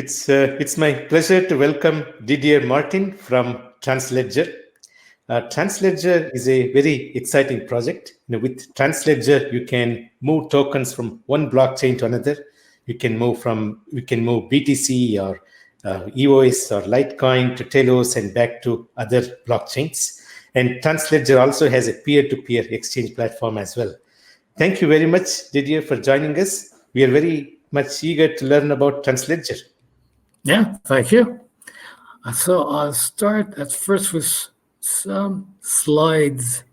It's my pleasure to welcome Didier Martin from Transledger. Transledger is a very exciting project. With Transledger, you can move tokens from one blockchain to another. You can move BTC or EOS or Litecoin to Telos and back to other blockchains. And Transledger also has a peer-to-peer exchange platform as well. Thank you very much, Didier, for joining us. We are very much eager to learn about Transledger. Yeah, thank you. So I'll start at first with some slides.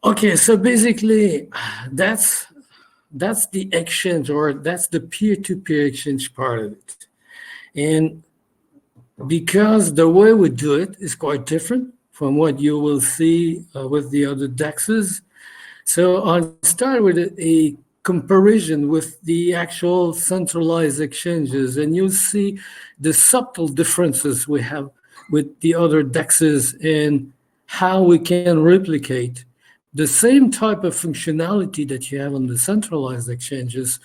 Okay, so basically that's the exchange, or that's the peer-to-peer exchange part of it. And because the way we do it is quite different from what you will see with the other DEXs. So I'll start with a comparison with the actual centralized exchanges, and you'll see the subtle differences we have with the other DEXs and how we can replicate the same type of functionality that you have on the centralized exchanges,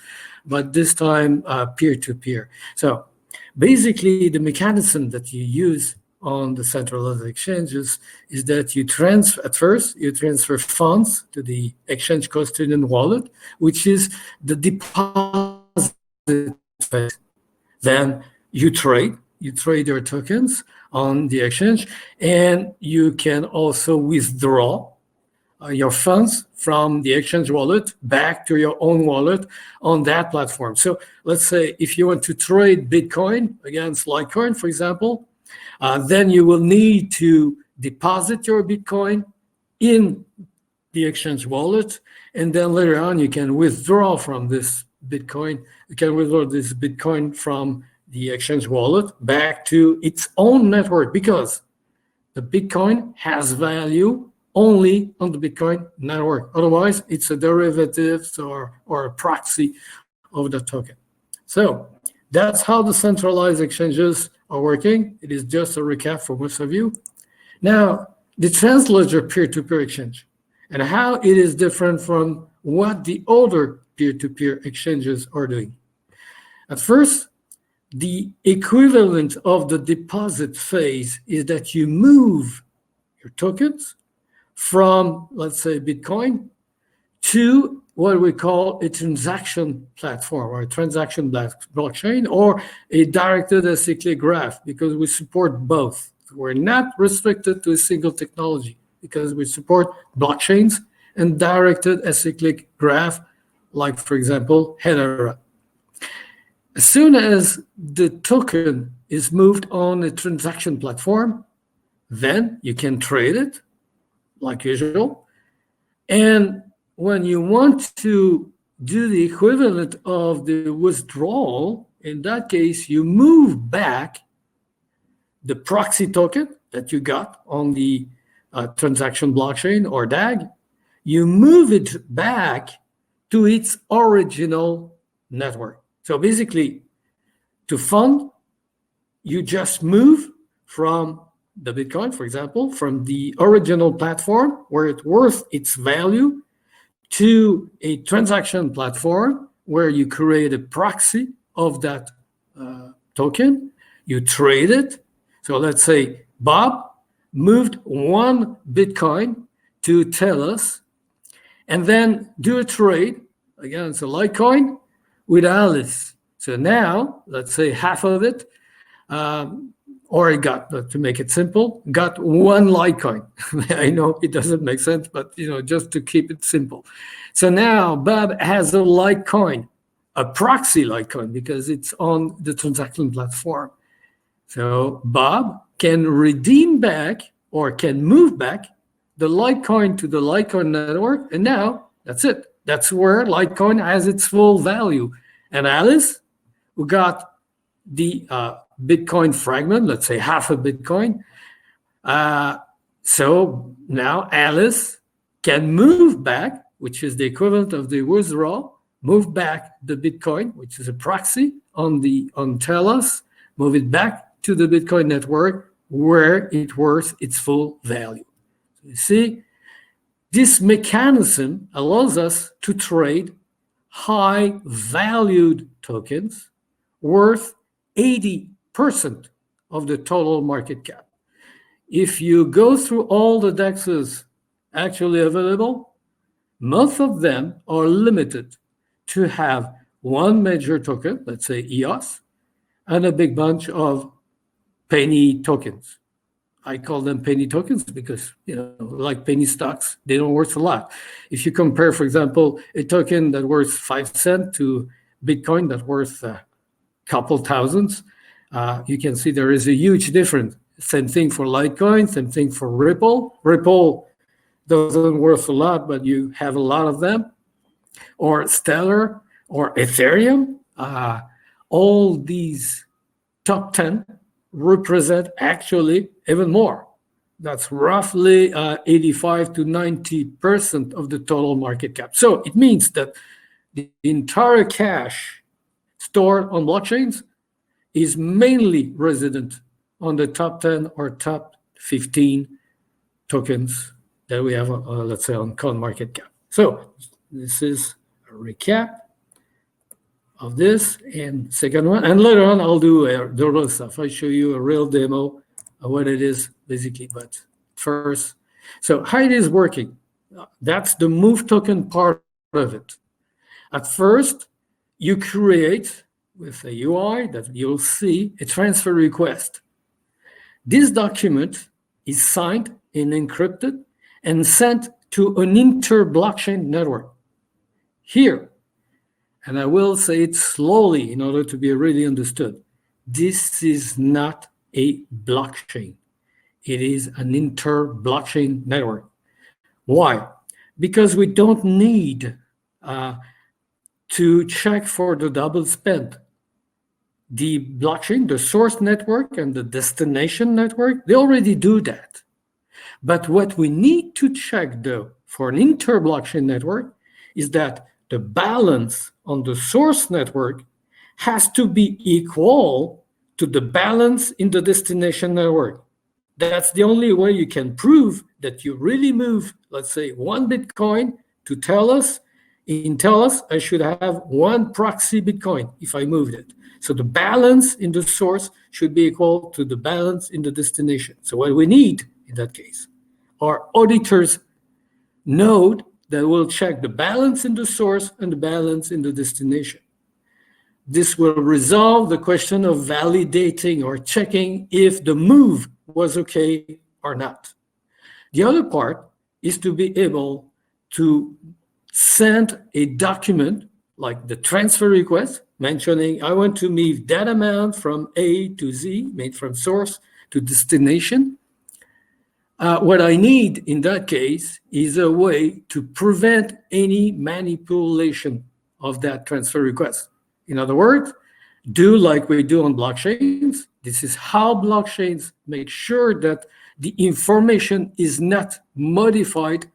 but this time peer-to-peer. So basically, the mechanism that you use on the centralized exchanges is that you transfer funds to the exchange custodian wallet, which is the deposit phase. Then you trade your tokens on the exchange, and you can also withdraw your funds from the exchange wallet back to your own wallet on that platform. So let's say if you want to trade Bitcoin against Litecoin, for example, then you will need to deposit your Bitcoin in the exchange wallet, and then later on you can withdraw from this Bitcoin. You can withdraw this Bitcoin from the exchange wallet back to its own network, because the Bitcoin has value only on the Bitcoin network. Otherwise, it's a derivative or a proxy of the token. So that's how the centralized exchanges are working. It is just a recap for most of you. Now, the Transledger peer-to-peer exchange and how it is different from what the other peer-to-peer exchanges are doing. At first, the equivalent of the deposit phase is that you move your tokens from, let's say, Bitcoin to what we call a transaction platform or a transaction blockchain or a directed acyclic graph, because we support both. We're not restricted to a single technology because we support blockchains and directed acyclic graph, like, for example, Hedera. As soon as the token is moved on a transaction platform, then you can trade it like usual. And when you want to do the equivalent of the withdrawal, in that case, you move back the proxy token that you got on the transaction blockchain or DAG, you move it back to its original network. So basically, to fund, you just move from the Bitcoin, for example, from the original platform where it's worth its value to a transaction platform where you create a proxy of that token, you trade it. So let's say Bob moved one Bitcoin to Telos and then do a trade against a Litecoin with Alice. So now, let's say half of it, or it got, to make it simple, got one Litecoin. I know it doesn't make sense, but just to keep it simple. So now Bob has a Litecoin, a proxy Litecoin, because it's on the transaction platform. So Bob can redeem back or can move back the Litecoin to the Litecoin network, and now that's it. That's where Litecoin has its full value. And Alice, who got the Bitcoin fragment, let's say half a Bitcoin. So now Alice can move back, which is the equivalent of the withdrawal, move back the Bitcoin, which is a proxy on Telos, move it back to the Bitcoin network where it worth its full value. So you see, this mechanism allows us to trade high valued tokens worth 80 of the total market cap. If you go through all the DEXs actually available, most of them are limited to have one major token, let's say EOS, and a big bunch of penny tokens. I call them penny tokens because, like penny stocks, they don't worth a lot. If you compare, for example, a token that worth 5 cents to Bitcoin that worth a couple thousands, you can see there is a huge difference. Same thing for Litecoin, same thing for Ripple. Ripple doesn't worth a lot, but you have a lot of them. Or Stellar or Ethereum. All these top 10 represent actually even more. That's roughly 85 to 90% of the total market cap. So it means that the entire cash stored on blockchains is mainly resident on the top 10 or top 15 tokens that we have, let's say, on CoinMarketCap. So this is a recap of this, and second one, and later on I'll do the real stuff. I show you a real demo of what it is basically, but first, so how it is working. That's the move token part of it. At first, you create with a UI that you'll see a transfer request. This document is signed and encrypted and sent to an inter-blockchain network. Here, and I will say it slowly in order to be really understood, this is not a blockchain. It is an inter-blockchain network. Why? Because we don't need to check for the double spend. The blockchain, the source network and the destination network, they already do that. But what we need to check, though, for an inter-blockchain network is that the balance on the source network has to be equal to the balance in the destination network. That's the only way you can prove that you really move, let's say, 1 Bitcoin to Tellus. In Tellus, I should have 1 proxy Bitcoin if I moved it. So the balance in the source should be equal to the balance in the destination. So what we need in that case are auditors node that will check the balance in the source and the balance in the destination. This will resolve the question of validating or checking if the move was okay or not. The other part is to be able to send a document like the transfer request mentioning I want to move that amount from A to Z, made from source to destination. What I need in that case is a way to prevent any manipulation of that transfer request. In other words, do like we do on blockchains. This is how blockchains make sure that the information is not modified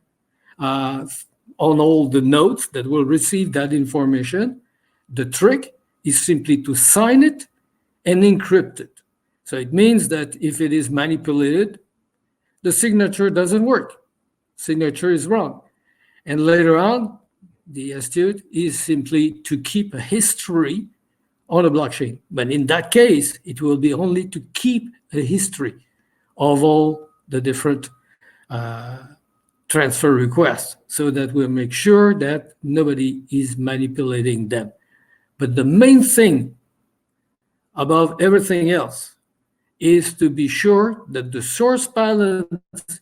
on all the nodes that will receive that information. The trick is simply to sign it and encrypt it. So it means that if it is manipulated, the signature doesn't work. Signature is wrong. And later on, the astute is simply to keep a history on a blockchain. But in that case, it will be only to keep a history of all the different transfer requests so that we'll make sure that nobody is manipulating them. But the main thing above everything else is to be sure that the source balance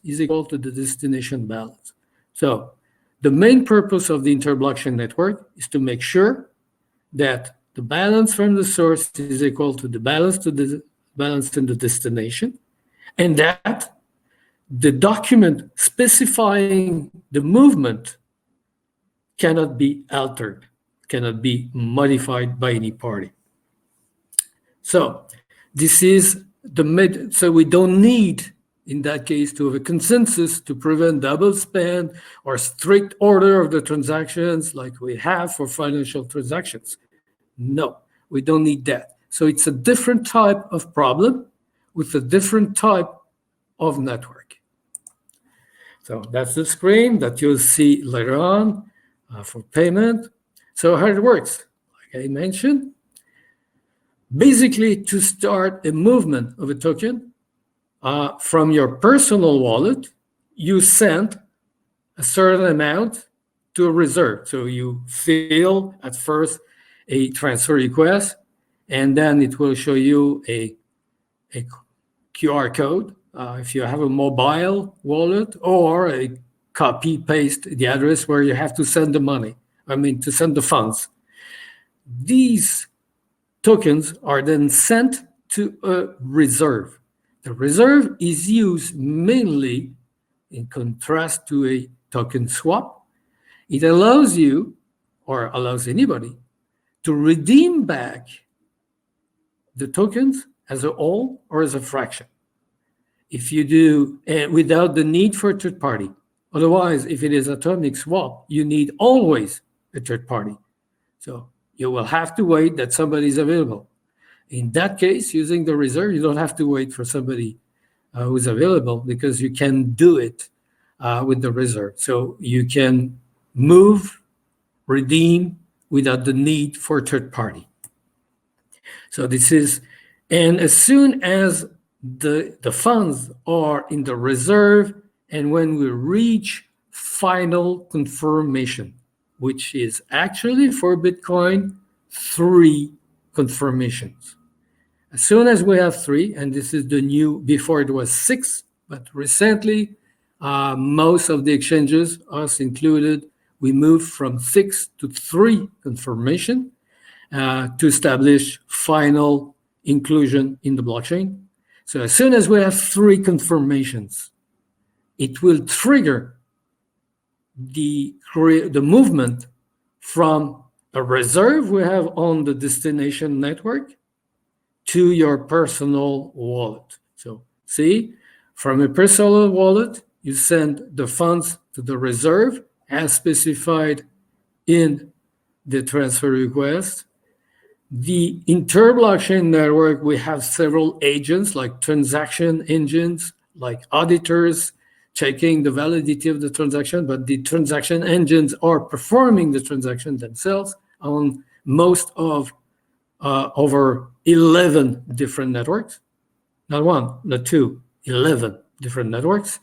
is equal to the destination balance. So the main purpose of the inter-blockchain network is to make sure that the balance from the source is equal to the balance in the destination, and that the document specifying the movement cannot be altered, cannot be modified by any party. So this is so we don't need, in that case, to have a consensus to prevent double spend or strict order of the transactions like we have for financial transactions. No, we don't need that. So it's a different type of problem with a different type of network. So that's the screen that you'll see later on for payment. So how it works, like I mentioned, Basically, to start a movement of a token from your personal wallet, you send a certain amount to a reserve. So you fill at first a transfer request, and then it will show you a QR code if you have a mobile wallet, or a copy paste the address where you have to send the money. To send the funds. These tokens are then sent to a reserve. The reserve is used mainly, in contrast to a token swap. It allows you, or allows anybody, to redeem back the tokens as a whole or as a fraction. If you do without the need for a third party. Otherwise, if it is atomic swap, you need always a third party. So you will have to wait that somebody is available. In that case, using the reserve, you don't have to wait for somebody who's available, because you can do it with the reserve. So you can move, redeem without the need for a third party. So this is, and as soon as the funds are in the reserve, and when we reach final confirmation, which is actually for Bitcoin 3 confirmations. As soon as we have 3, and this is the new, before it was 6, but recently most of the exchanges, us included, we moved from 6 to 3 confirmation to establish final inclusion in the blockchain. So as soon as we have 3 confirmations, it will trigger the movement from a reserve we have on the destination network to your personal wallet. So see, from a personal wallet, you send the funds to the reserve as specified in the transfer request. The inter-blockchain network, we have several agents like transaction engines, like auditors, checking the validity of the transaction, but the transaction engines are performing the transaction themselves on most of over 11 different networks. Not one, not two, 11 different networks.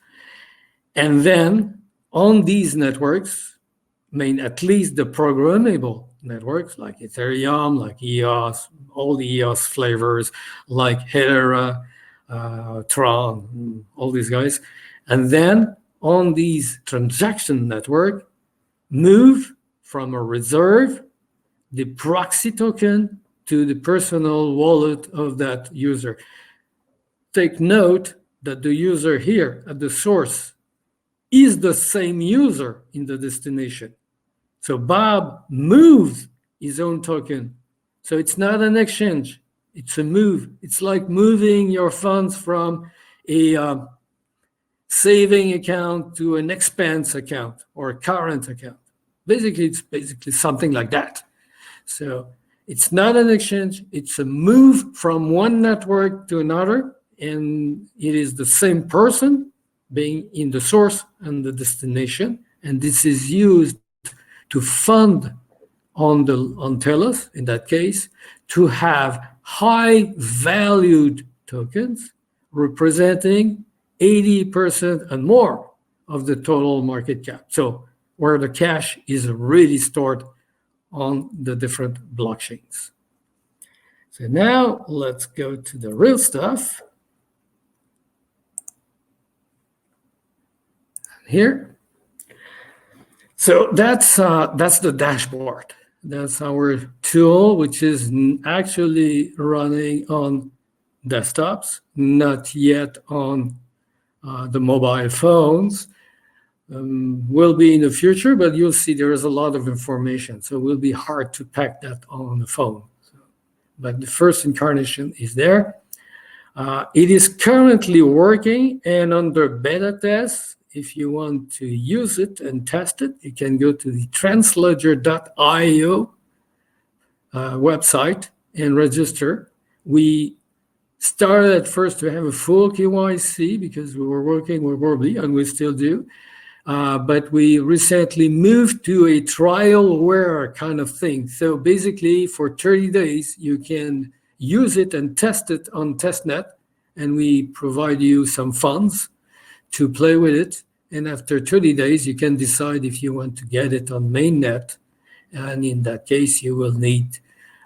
And then on these networks, at least the programmable networks like Ethereum, like EOS, all the EOS flavors, like Hedera, Tron, all these guys. And then on these transaction network, move from a reserve, the proxy token, to the personal wallet of that user. Take note that the user here at the source is the same user in the destination. So Bob moves his own token. So it's not an exchange, it's a move. It's like moving your funds from a saving account to an expense account or a current account. It's basically something like that. So it's not an exchange, it's a move from one network to another, and it is the same person being in the source and the destination, and this is used to fund on Telos, in that case, to have high valued tokens representing 80% and more of the total market cap. So where the cash is really stored on the different blockchains. So now let's go to the real stuff. Here. So that's the dashboard. That's our tool, which is actually running on desktops, not yet on the mobile phones. Will be in the future, but you'll see there is a lot of information, so it will be hard to pack that on the phone. But the first incarnation is there. It is currently working and under beta test. If you want to use it and test it, you can go to the transledger.io website and register. We started at first to have a full KYC because we were working with Worbly, and we still do. But we recently moved to a trialware kind of thing. So basically, for 30 days, you can use it and test it on testnet, and we provide you some funds to play with it. And after 30 days, you can decide if you want to get it on mainnet. And in that case, you will need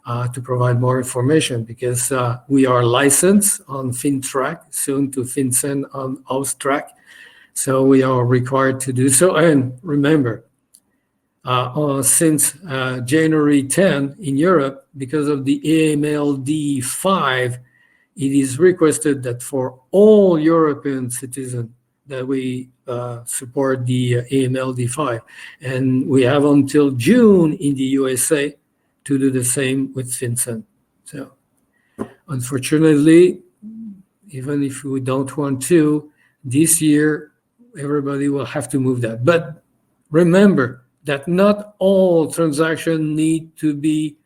to provide more information, because we are licensed on FinTrack, soon to FinCEN on Austrac. So we are required to do so. And remember, since January 10 in Europe, because of the AMLD5, it is requested that for all European citizens that we support the AMLD5. And we have until June in the USA to do the same with FinCEN. So unfortunately, even if we don't want to, this year, everybody will have to move that. But remember that not all transactions need to be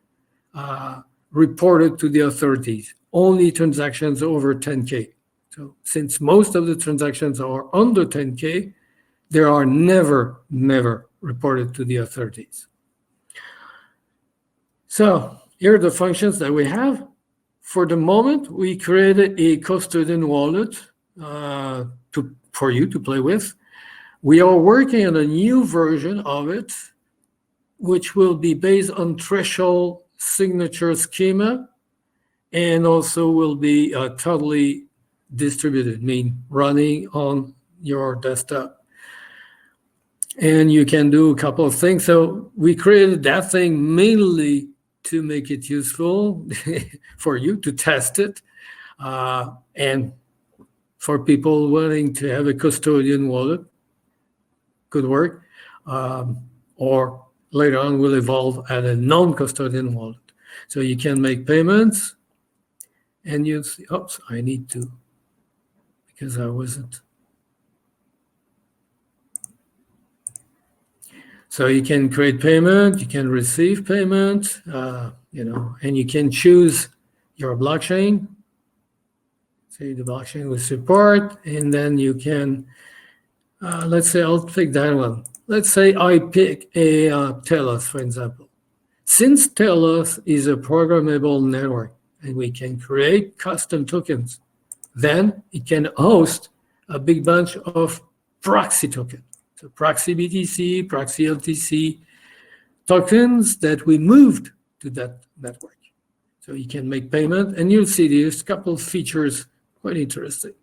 reported to the authorities, only transactions over 10K. So since most of the transactions are under 10K, they are never reported to the authorities. So here are the functions that we have. For the moment, we created a custodian wallet for you to play with. We are working on a new version of it, which will be based on threshold signature schema, and also will be totally distributed, mean running on your desktop. And you can do a couple of things. So we created that thing mainly to make it useful for you to test it, and for people wanting to have a custodian wallet, could work, or later on will evolve at a non-custodian wallet. So you can make payments, and you see, oops, I need to, because I wasn't. So you can create payment, you can receive payment, and you can choose your blockchain. Say the blockchain with support, and then you can, let's say I'll pick that one. Let's say I pick a Telos, for example. Since Telos is a programmable network, and we can create custom tokens, then it can host a big bunch of proxy tokens. So proxy BTC, proxy LTC tokens that we moved to that network. So you can make payment, and you'll see there's a couple of features quite interesting.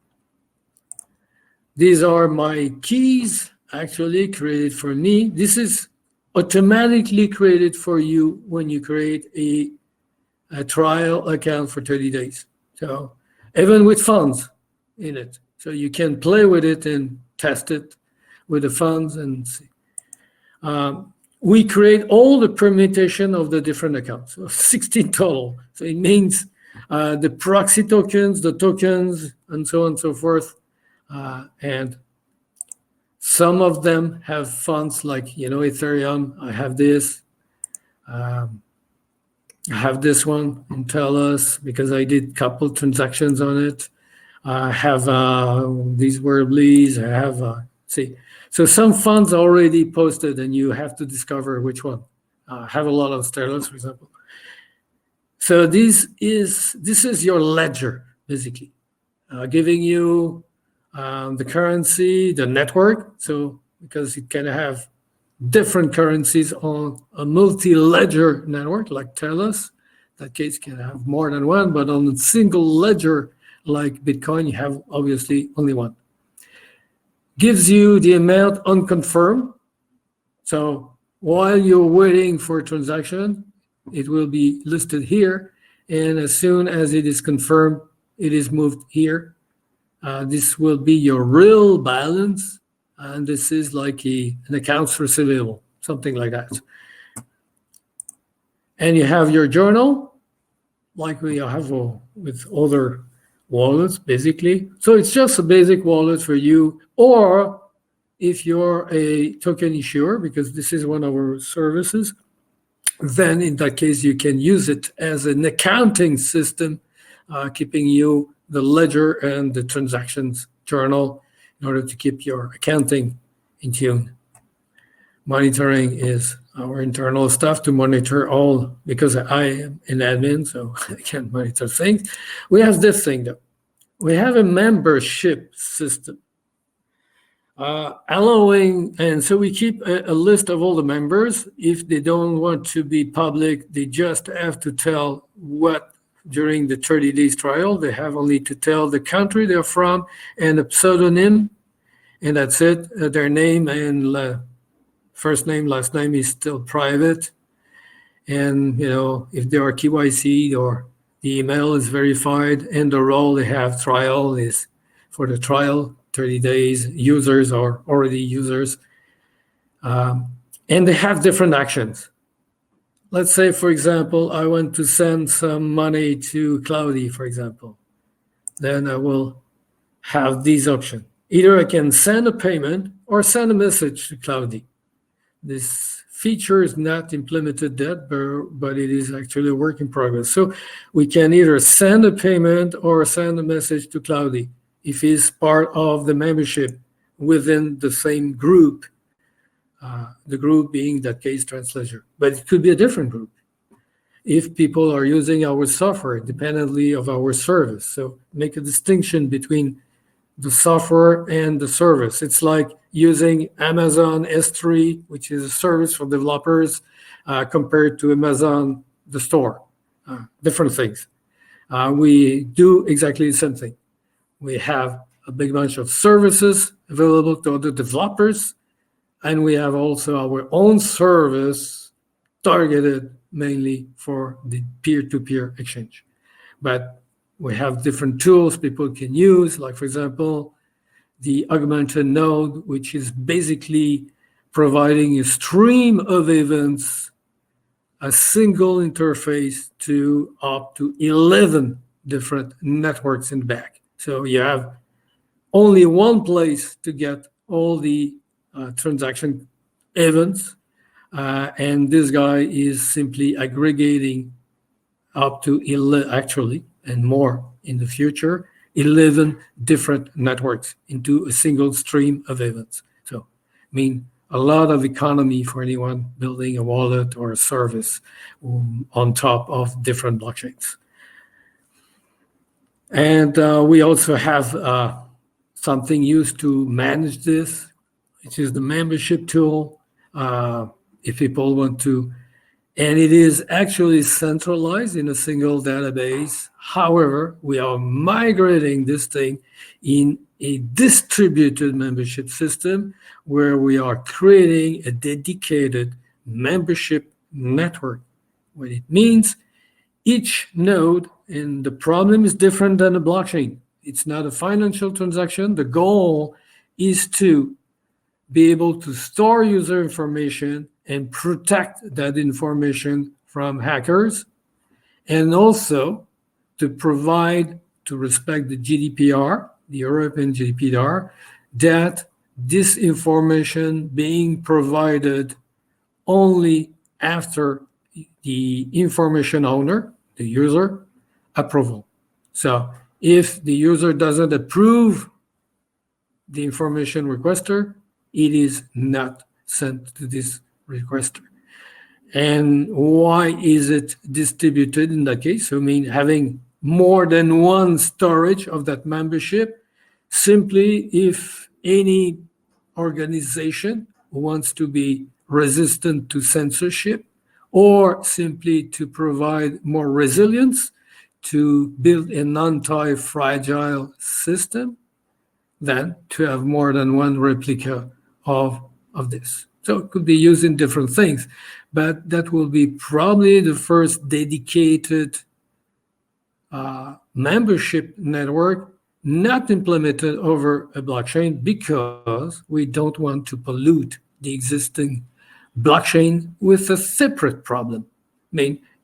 These are my keys actually created for me. This is automatically created for you when you create a trial account for 30 days. So even with funds in it. So you can play with it and test it with the funds and see. We create all the permutation of the different accounts, so 16 total. So it means the proxy tokens, the tokens, and so on and so forth. And some of them have funds like, Ethereum. I have this. I have this one in Telos because I did a couple transactions on it. I have these Werbleys. I have, So some funds already posted, and you have to discover which one. I have a lot of Telos, for example. So this is your ledger, basically, giving you the currency, the network. So because it can have different currencies on a multi-ledger network like Telos. That case can have more than one, but on a single ledger like Bitcoin, you have obviously only one. Gives you the amount unconfirmed. So while you're waiting for a transaction, it will be listed here. And as soon as it is confirmed, it is moved here. This will be your real balance. And this is like an accounts receivable, something like that. And you have your journal, like we have with other wallets, basically. So it's just a basic wallet for you, or if you're a token issuer, because this is one of our services, then in that case, you can use it as an accounting system, keeping you the ledger and the transactions journal in order to keep your accounting in tune. Monitoring is our internal staff to monitor all, because I am an admin, so I can monitor things. We have this thing though. We have a membership system allowing, and so we keep a list of all the members. If they don't want to be public, they just have to tell what, during the 30 days trial, they have only to tell the country they're from and a pseudonym, and that's it. Their name and first name, last name is still private. And, if they are KYC or the email is verified, and the role they have trial is for the trial, 30 days, users are already users. And they have different actions. Let's say, for example, I want to send some money to Cloudy, for example. Then I will have these options. Either I can send a payment or send a message to Cloudy. This feature is not implemented yet, but it is actually a work in progress. So we can either send a payment or send a message to Cloudy if he's part of the membership within the same group, the group being, that case, Transledger. But it could be a different group if people are using our software independently of our service. So make a distinction between the software and the service. It's like using Amazon S3, which is a service for developers, compared to Amazon, the store. Different things. We do exactly the same thing. We have a big bunch of services available to other developers, and we have also our own service targeted mainly for the peer-to-peer exchange. But we have different tools people can use, like, for example, the augmented node, which is basically providing a stream of events, a single interface to up to 11 different networks in the back. So you have only one place to get all the transaction events, and this guy is simply aggregating up to 11, actually, and more in the future, 11 different networks into a single stream of events. So, a lot of economy for anyone building a wallet or a service on top of different blockchains. And we also have something used to manage this, which is the membership tool. If people want to, and it is actually centralized in a single database. However, we are migrating this thing in a distributed membership system where we are creating a dedicated membership network. What it means, each node, and the problem is different than a blockchain. It's not a financial transaction. The goal is to be able to store user information and protect that information from hackers, and also to provide, to respect the GDPR, the European GDPR, that this information being provided only after the information owner, the user, approval. So if the user doesn't approve the information requester, it is not sent to this requester. And why is it distributed in that case? So having more than one storage of that membership, simply if any organization wants to be resistant to censorship, or simply to provide more resilience, to build an anti-fragile system, than to have more than one replica of this. So it could be used in different things, but that will be probably the first dedicated membership network not implemented over a blockchain, because we don't want to pollute the existing blockchain with a separate problem.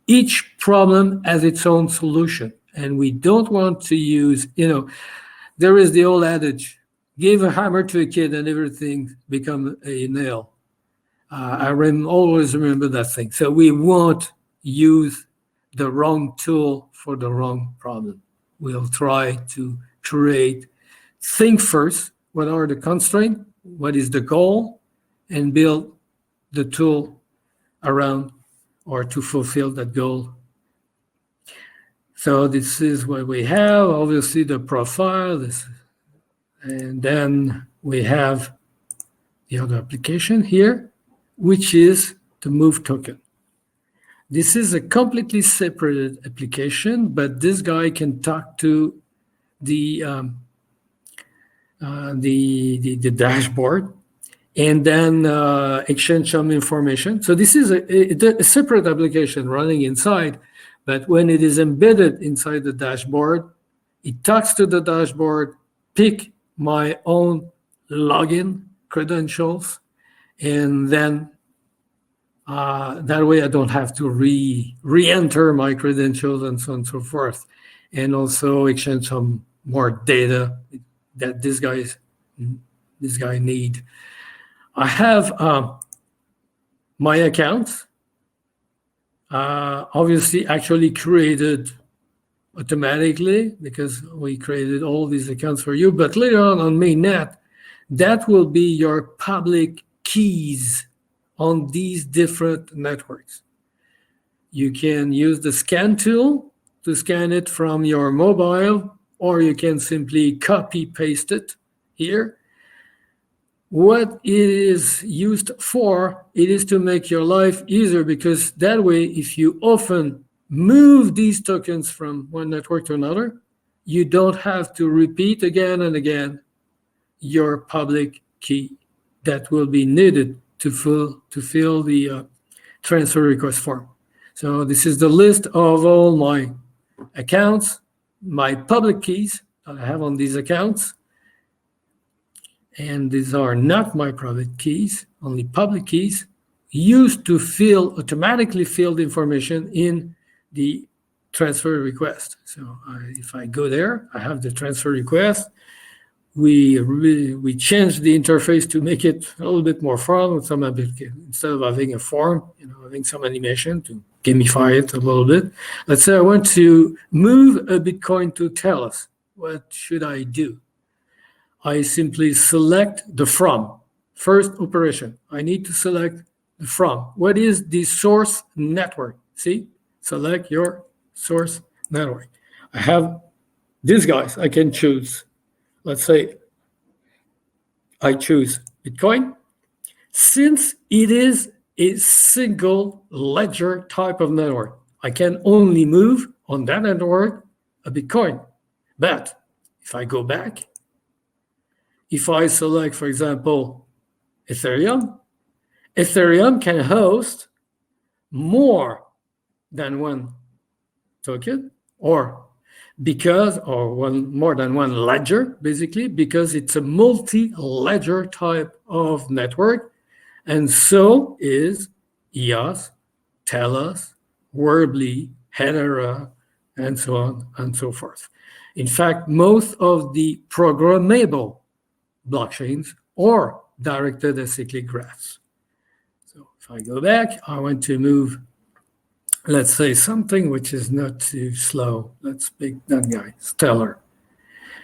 Each problem has its own solution, and we don't want to use, there is the old adage, give a hammer to a kid and everything become a nail. I always remember that thing. So we won't use the wrong tool for the wrong problem. We'll try to think first, what are the constraints, what is the goal, and build the tool around or to fulfill that goal. So this is what we have. Obviously, the profile, and then we have the other application here, which is the move token. This is a completely separated application, but this guy can talk to the dashboard and then exchange some information. So this is a separate application running inside, but when it is embedded inside the dashboard, it talks to the dashboard, pick my own login credentials, and then that way I don't have to re-enter my credentials and so on and so forth, and also exchange some more data that this guy need. I have my accounts, obviously actually created automatically because we created all these accounts for you, but later on mainnet, that will be your public keys on these different networks. You can use the scan tool to scan it from your mobile, or you can simply copy paste it here. What it is used for, it is to make your life easier, because that way, if you often move these tokens from one network to another, you don't have to repeat again and again your public key that will be needed to fill the transfer request form. So this is the list of all my accounts, my public keys that I have on these accounts. And these are not my private keys, only public keys, used to automatically fill the information in the transfer request. So if I go there, I have the transfer request. We changed the interface to make it a little bit more fun with some application. Instead of having a form, having some animation to gamify it a little bit. Let's say I want to move a Bitcoin to Tellus. What should I do? I simply select the from. First operation, I need to select the from. What is the source network? See, select your source network. I have these guys I can choose. Let's say I choose Bitcoin. Since it is a single ledger type of network, I can only move on that network a Bitcoin. But if I go back, if I select, for example, Ethereum can host more than one token, or more than one ledger, basically, because it's a multi-ledger type of network, and so is EOS, Tellus, Worbly, Hedera, and so on and so forth. In fact, most of the programmable blockchains are directed acyclic graphs. So if I go back, I want to move, let's say, something which is not too slow. Let's pick that guy, Stellar.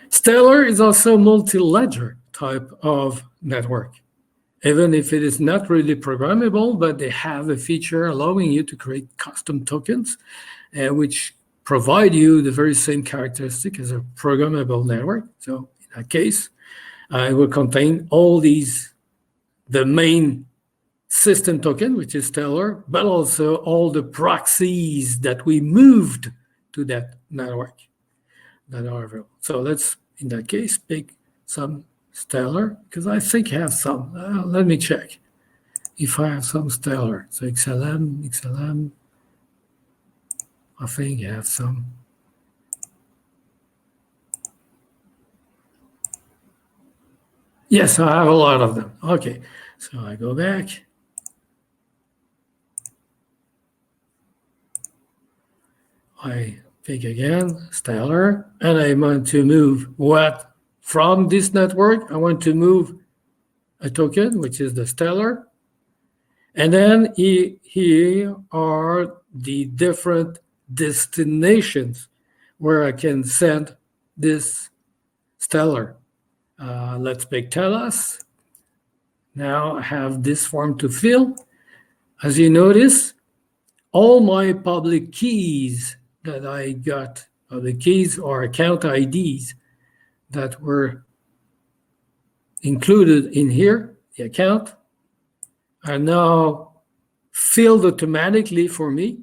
Stellar is also multi-ledger type of network, even if it is not really programmable, but they have a feature allowing you to create custom tokens, which provide you the very same characteristic as a programmable network. So in that case, it will contain all these, the main system token, which is Stellar, but also all the proxies that we moved to that network that are available. So let's, in that case, pick some Stellar, because I think I have some. Let me check if I have some Stellar. So XLM, I think I have some. Yes, I have a lot of them. Okay, so I go back. I pick again, Stellar, and I want to move what from this network. I want to move a token, which is the Stellar. And then here are the different destinations where I can send this Stellar. Let's pick Tellus. Now I have this form to fill. as you notice, all my public keys that I got, public keys or account IDs that were included in here, the account, are now filled automatically for me.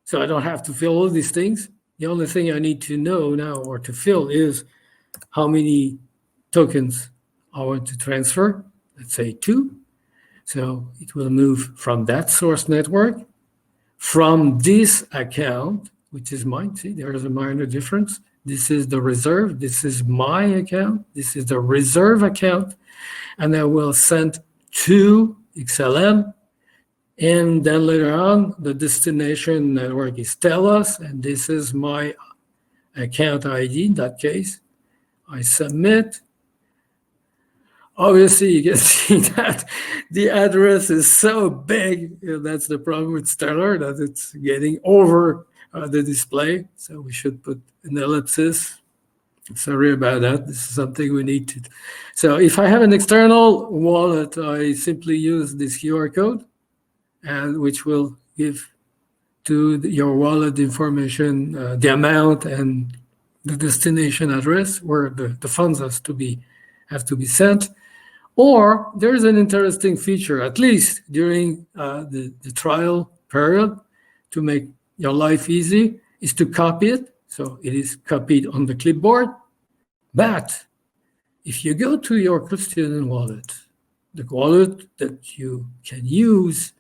So I don't have to fill all these things. The only thing I need to know now or to fill is how many tokens I want to transfer. Let's say 2. So it will move from that source network, from this account, which is mine. See, there is a minor difference. This is the reserve. This is my account. This is the reserve account. And I will send to XLM. And then later on, the destination network is TELUS. And this is my account ID. In that case, I submit. Obviously, you can see that the address is so big. That's the problem with Stellar, that it's getting over the display. So we should put an ellipsis. Sorry about that. This is something we need to. So if I have an external wallet, I simply use this QR code, and which will give to your wallet information, the amount and the destination address where the funds have to be sent. Or there's an interesting feature, at least during the trial period, to make your life easy, is to copy it. So it is copied on the clipboard. But if you go to your custodian wallet, the wallet that you can use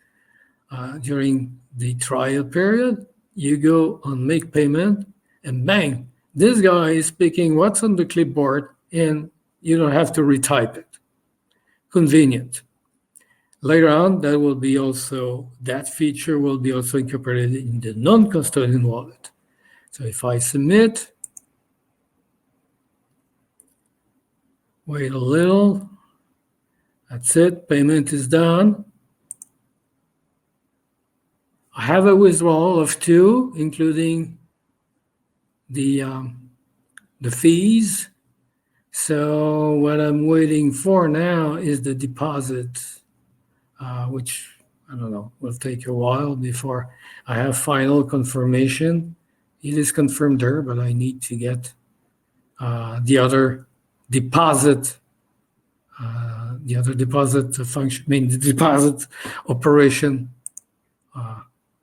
during the trial period, you go on make payment, and bang, this guy is picking what's on the clipboard, and you don't have to retype it. Convenient. Later on, that feature will be also incorporated in the non-custodian wallet. So if I submit, wait a little, that's it, payment is done. I have a withdrawal of 2, including the fees. So what I'm waiting for now is the deposit, which, I don't know, will take a while before I have final confirmation. It is confirmed there, but I need to get the other deposit function, the deposit operation.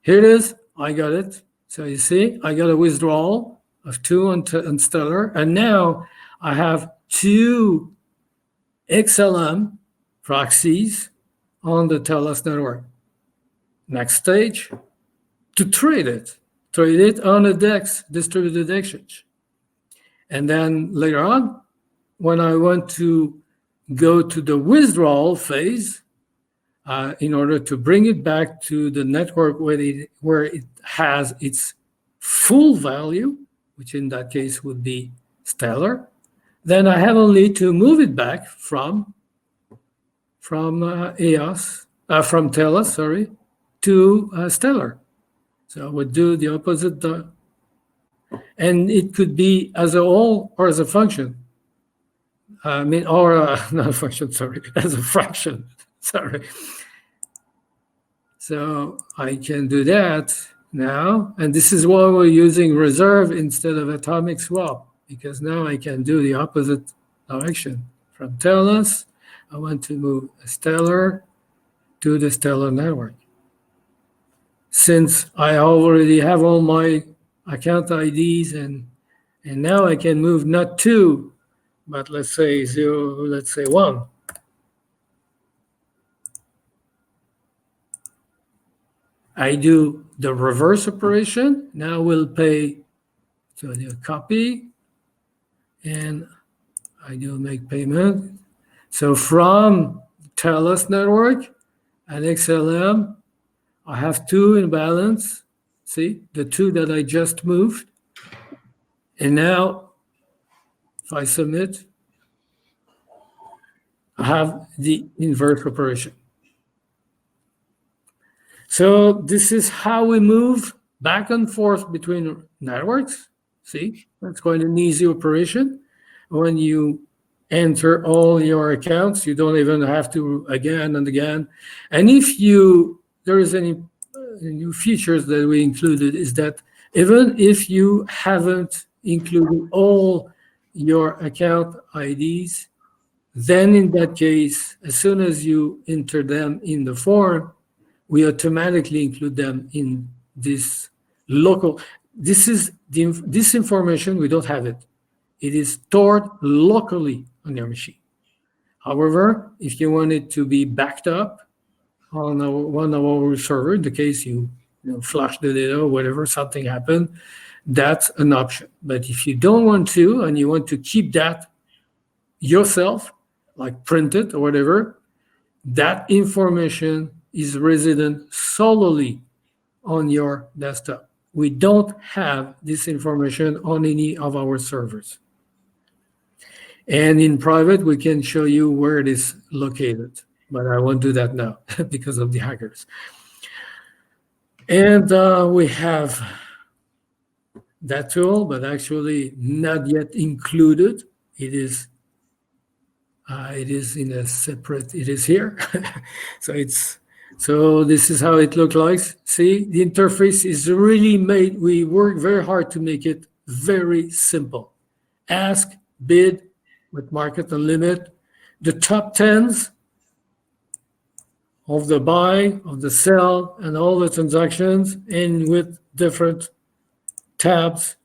Here it is, I got it. So you see, I got a withdrawal of 2 on Stellar, and now I have 2 XLM proxies on the TELUS network. Next stage, to trade it on a DEX, distributed exchange. And then later on, when I want to go to the withdrawal phase, in order to bring it back to the network where it has its full value, which in that case would be Stellar, then I have only to move it back from TELUS, to Stellar. So I would do the opposite, and it could be as a whole or as a function. Not a function, as a fraction, So I can do that now, and this is why we're using reserve instead of atomic swap, because now I can do the opposite direction. From TELUS, I want to move Stellar to the Stellar network. Since I already have all my account IDs, and now I can move not 2, but let's say 0, let's say 1. I do the reverse operation. Now we'll pay, so I do a copy, and I do make payment. So from TELUS network and XLM, I have 2 in balance. See, the 2 that I just moved. And now, if I submit, I have the inverse operation. So this is how we move back and forth between networks. See, that's quite an easy operation. When you enter all your accounts, you don't even have to again and again. And if you there is any new features that we included is that even if you haven't included all your account IDs, then in that case, as soon as you enter them in the form, we automatically include them in this local. This information, we don't have it. It is stored locally on your machine. However, if you want it to be backed up on one of our server, in the case you flush the data or whatever, something happened, that's an option. But if you don't want to and you want to keep that yourself, like print it or whatever, that information is resident solely on your desktop. We don't have this information on any of our servers. And in private, we can show you where it is located, but I won't do that now because of the hackers. And we have that tool, but actually not yet included. It is in a separate. It is here, so this is how it looks like. See, the interface is really made. We work very hard to make it very simple. Ask, bid, with market and limit, the top 10s of the buy, of the sell, and all the transactions, and with different tabs,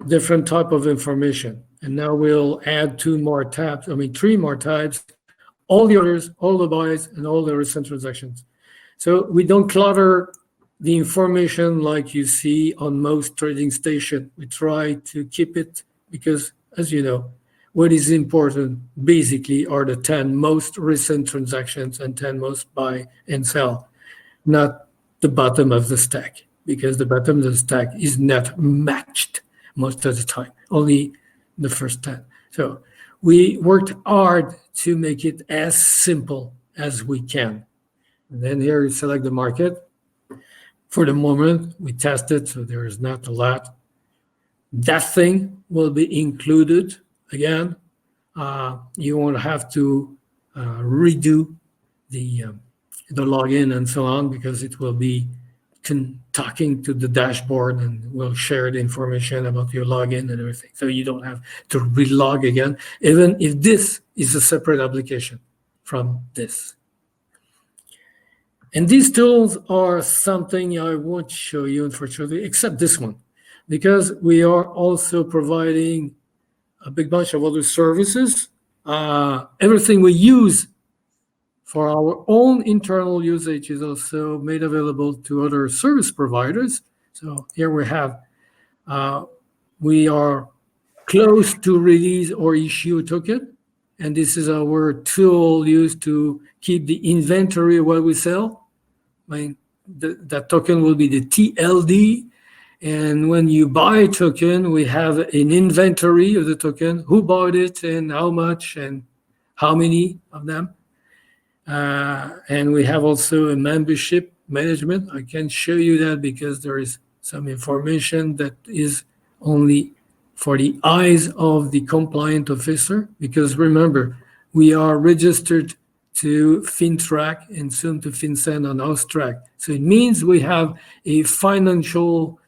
different type of information. And now we'll add three more tabs, all the orders, all the buys, and all the recent transactions. So we don't clutter the information like you see on most trading station. We try to keep it because, as you know, what is important basically are the 10 most recent transactions and 10 most buy and sell, not the bottom of the stack, because the bottom of the stack is not matched most of the time, only the first 10. So we worked hard to make it as simple as we can. And then here you select the market. For the moment, we test it, so there is not a lot. That thing will be included. Again, you won't have to redo the login and so on, because it will be talking to the dashboard and will share the information about your login and everything. So you don't have to relog again, even if this is a separate application from this. And these tools are something I won't show you, unfortunately, except this one, because we are also providing a big bunch of other services. Everything we use for our own internal usage is also made available to other service providers. So here we are close to release or issue a token. And this is our tool used to keep the inventory of what we sell. That token will be the TLD. And when you buy a token, we have an inventory of the token, who bought it and how much and how many of them. And we have also a membership management. I can show you that because there is some information that is only for the eyes of the compliant officer. Because remember, we are registered to FinTrack and soon to FinCEN on Austrac. So it means we have a financial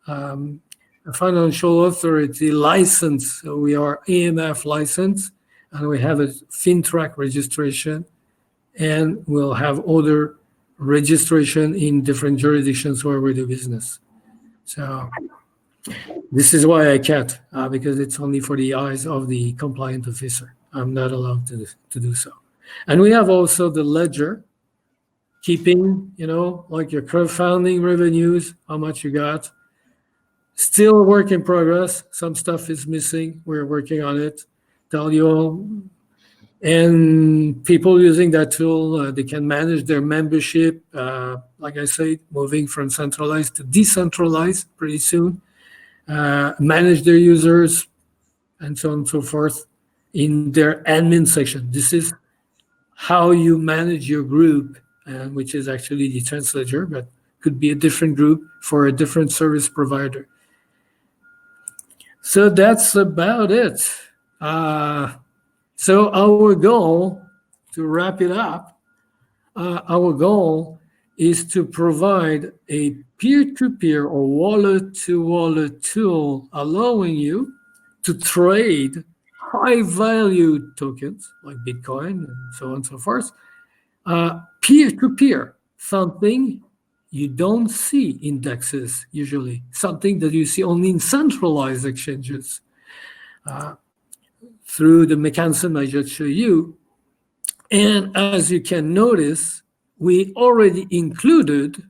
authority license. So we are AMF licensed, and we have a FinTrack registration, and we'll have other registration in different jurisdictions where we do business. So this is why I can't, because it's only for the eyes of the compliant officer. I'm not allowed to do so. And we have also the ledger, keeping, like your crowdfunding revenues, how much you got. Still a work in progress. Some stuff is missing. We're working on it. Tell you all. And people using that tool, they can manage their membership, like I said, moving from centralized to decentralized pretty soon, manage their users, and so on and so forth in their admin section. This is how you manage your group, which is actually the Transledger, but could be a different group for a different service provider. So that's about it. So our goal, to wrap it up, our goal is to provide a peer-to-peer or wallet-to-wallet tool allowing you to trade high-value tokens like Bitcoin and so on and so forth, peer-to-peer, something you don't see indexes usually, something that you see only in centralized exchanges. Through the mechanism I just showed you. And as you can notice, we already included,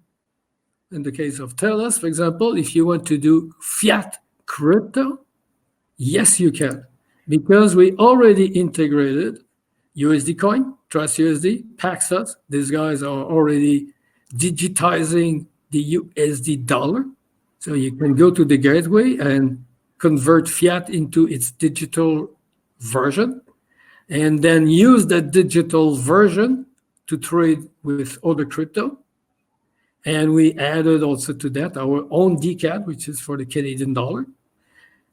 in the case of Telos, for example, if you want to do fiat crypto, yes, you can, because we already integrated USD coin, Trust USD, Paxos. These guys are already digitizing the USD dollar. So you can go to the gateway and convert fiat into its digital version, and then use that digital version to trade with other crypto. And we added also to that our own DCAD, which is for the Canadian dollar.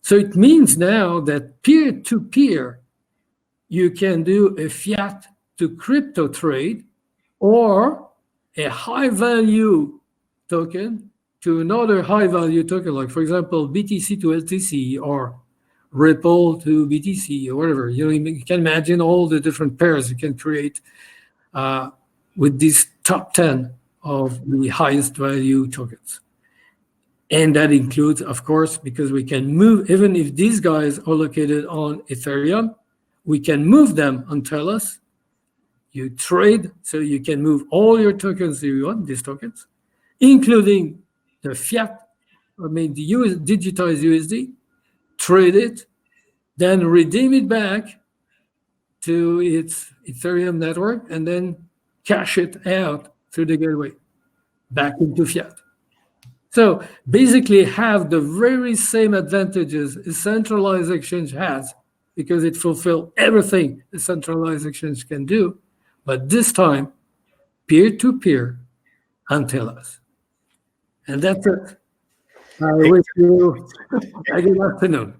So it means now that peer-to-peer, you can do a fiat to crypto trade or a high-value token to another high-value token, like, for example, BTC to LTC or Ripple to BTC or whatever. You can imagine all the different pairs you can create with these top 10 of the highest value tokens. And that includes, of course, because we can move, even if these guys are located on Ethereum, we can move them on Telos. You trade, so you can move all your tokens that you want, these tokens, including the fiat, the digitized USD, trade it, then redeem it back to its Ethereum network, and then cash it out through the gateway back into fiat. So basically have the very same advantages a centralized exchange has, because it fulfills everything a centralized exchange can do, but this time peer-to-peer on Telos. And that's it. I wish you a good afternoon.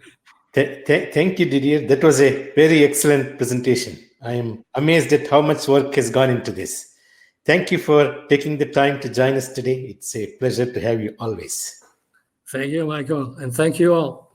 Thank you, Didier. That was a very excellent presentation. I am amazed at how much work has gone into this. Thank you for taking the time to join us today. It's a pleasure to have you always. Thank you, Michael, and thank you all.